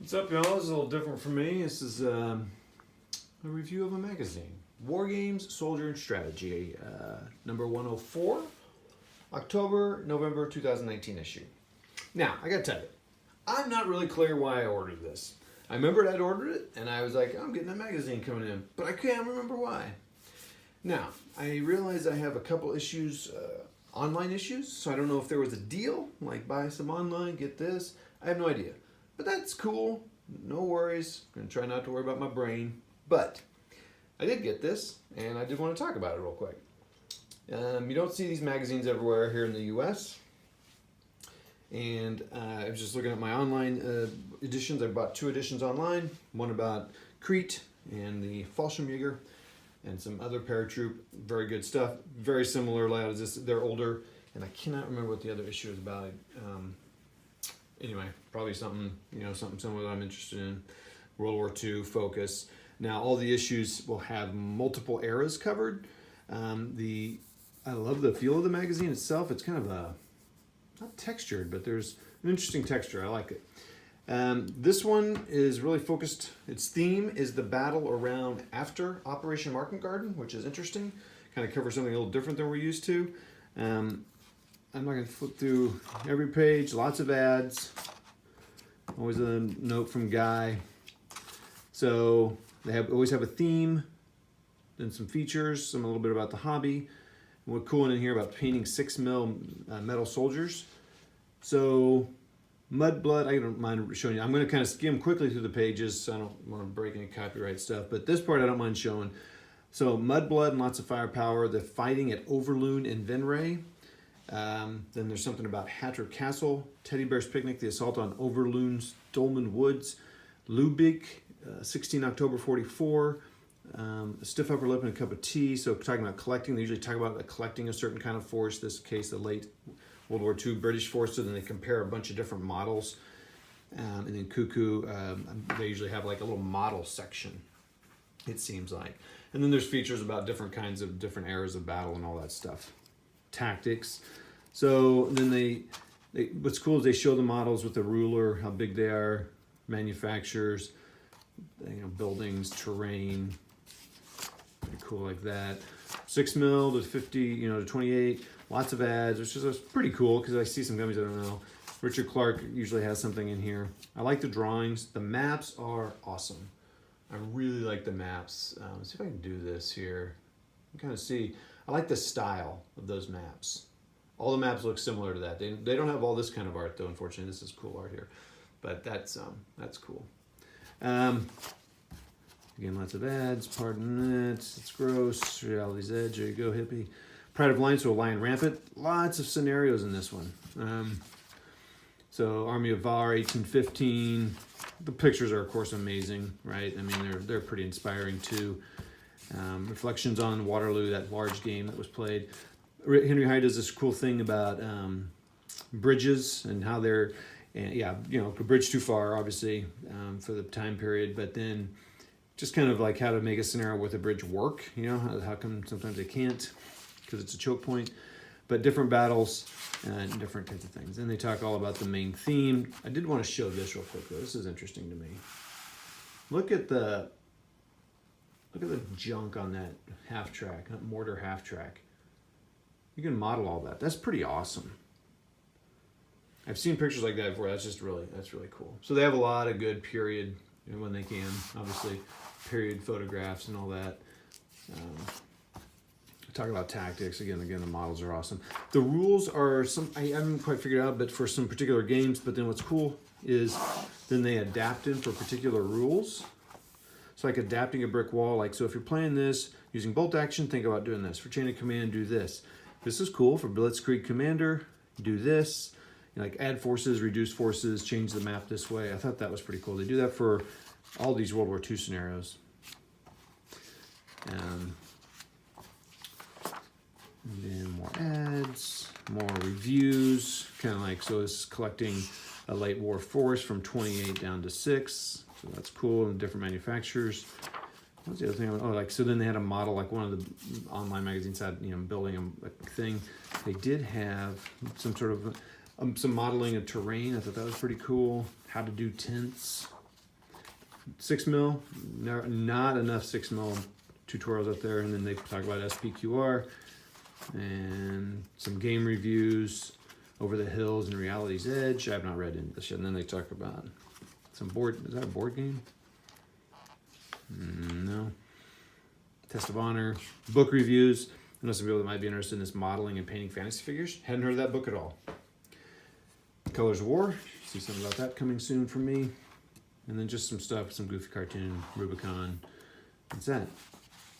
What's up, y'all? This is a little different for me. This is a review of a magazine. Wargames, Soldier and Strategy, number 104, November 2019 issue. Now, I gotta tell you, I'm not really clear why I ordered this. I remembered I'd ordered it, and I was like, I'm getting a magazine coming in, but I can't remember why. Now, I realize I have a couple issues, online issues, so I don't know if there was a deal, like buy some online, get this. I have no idea. But that's cool, no worries. I'm gonna try not to worry about my brain. But I did get this, and I did want to talk about it real quick. You don't see these magazines everywhere here in the US. And I was just looking at my online editions. I bought 2 editions online. One about Crete and the Fallschirmjäger and some other paratroop. Very good stuff. Very similar layout as this. They're older, and I cannot remember what the other issue is about. Anyway, probably something, something similar that I'm interested in. World War II focus. Now, all the issues will have multiple eras covered. I love the feel of the magazine itself. It's kind of not textured, but there's an interesting texture. I like it. This one is really focused. Its theme is the battle around after Operation Market Garden, which is interesting. Kind of covers something a little different than we're used to. I'm not going to flip through every page. Lots of ads. Always a note from Guy. So they always have a theme, then some features, a little bit about the hobby. And what's cool in here about painting 6mm metal soldiers. So Mudblood, I don't mind showing you. I'm going to kind of skim quickly through the pages, so I don't want to break any copyright stuff. But this part I don't mind showing. So Mudblood and lots of firepower. The fighting at Overloon and Venray. Then there's something about Hatter Castle, Teddy Bear's Picnic, the assault on Overloon's Dolman Woods, Lubick, 16 October 44, a stiff upper lip and a cup of tea. So talking about collecting, they usually talk about collecting a certain kind of force. This case, the late World War II British force. So then they compare a bunch of different models. And then Cuckoo, they usually have like a little model section, it seems like. And then there's features about different kinds of different eras of battle and all that stuff. Tactics. So then they what's cool is they show the models with the ruler, how big they are, manufacturers, buildings, terrain. Pretty cool like that. 6mm to 50, to 28. Lots of ads, which is pretty cool because I see some gummies I don't know. Richard Clark usually has something in here. I like the drawings. The maps are awesome. I really like the maps. Let's see if I can do this here. You can kind of see. I like the style of those maps. All the maps look similar to that. They don't have all this kind of art though, unfortunately. This is cool art here. But that's cool. Again, lots of ads. Pardon it. It's gross. Reality's Edge. There you go, hippie. Pride of Lions, so Lion Rampant. Lots of scenarios in this one. So Army of Var, 1815. The pictures are, of course, amazing, right? I mean, they're pretty inspiring too. Reflections on Waterloo, that large game that was played. Henry Hyde does this cool thing about bridges and how they're, a bridge too far, obviously, for the time period, but then just kind of like how to make a scenario with a bridge work, how come sometimes they can't because it's a choke point, but different battles and different kinds of things. And they talk all about the main theme. I did want to show this real quick, though. This is interesting to me. Look at the junk on that half track, that mortar half track. You can model all that. That's pretty awesome. I've seen pictures like that before. That's really cool. So they have a lot of good period, when they can, obviously, period photographs and all that. Talk about tactics. Again, the models are awesome. The rules are I haven't quite figured out, but for some particular games. But then what's cool is then they adapt in for particular rules. It's like adapting a brick wall. Like, so if you're playing this using bolt action, think about doing this. For chain of command, do this. This is cool. For Blitzkrieg Commander, do this. Like add forces, reduce forces, change the map this way. I thought that was pretty cool. They do that for all these World War II scenarios. And then more ads, more reviews. Kind of like, so this is collecting a late war force from 28 down to 6. So that's cool, and different manufacturers. What's the other thing? So then they had a model, like one of the online magazines had, building a thing. They did have some sort of, some modeling of terrain. I thought that was pretty cool. How to do tents. 6 mil, not enough 6 mil tutorials out there. And then they talk about SPQR and some game reviews, Over the Hills and Reality's Edge. I have not read into this yet. And then they talk about some board. Is that a board game? No. Test of Honor, book reviews. I know some people that might be interested in this modeling and painting fantasy figures. Hadn't heard of that book at all. Colors of War. See something about that coming soon from me. And then just some stuff, some goofy cartoon, Rubicon. That's that.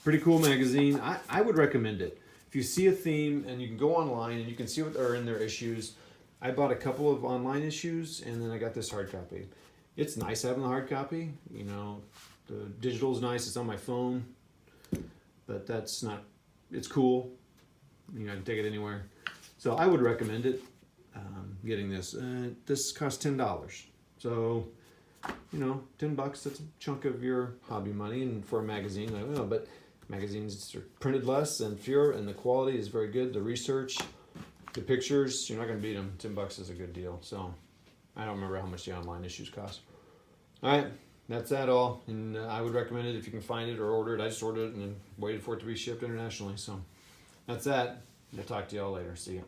Pretty cool magazine. I would recommend it. If you see a theme and you can go online and you can see what are in their issues. I bought a couple of online issues and then I got this hard copy. It's nice having the hard copy. You know, the digital is nice. It's on my phone. But that's not, it's cool. You know, I can take it anywhere. So I would recommend it, getting this. This costs $10. So, you know, $10, that's a chunk of your hobby money. And for a magazine, I don't know, but magazines are printed less and fewer, and the quality is very good. The research, the pictures, you're not going to beat them. $10 is a good deal. So I don't remember how much the online issues cost. All right. That's that all, and I would recommend it if you can find it or order it. I just ordered it and then waited for it to be shipped internationally. So that's that. I'll talk to y'all later. See ya.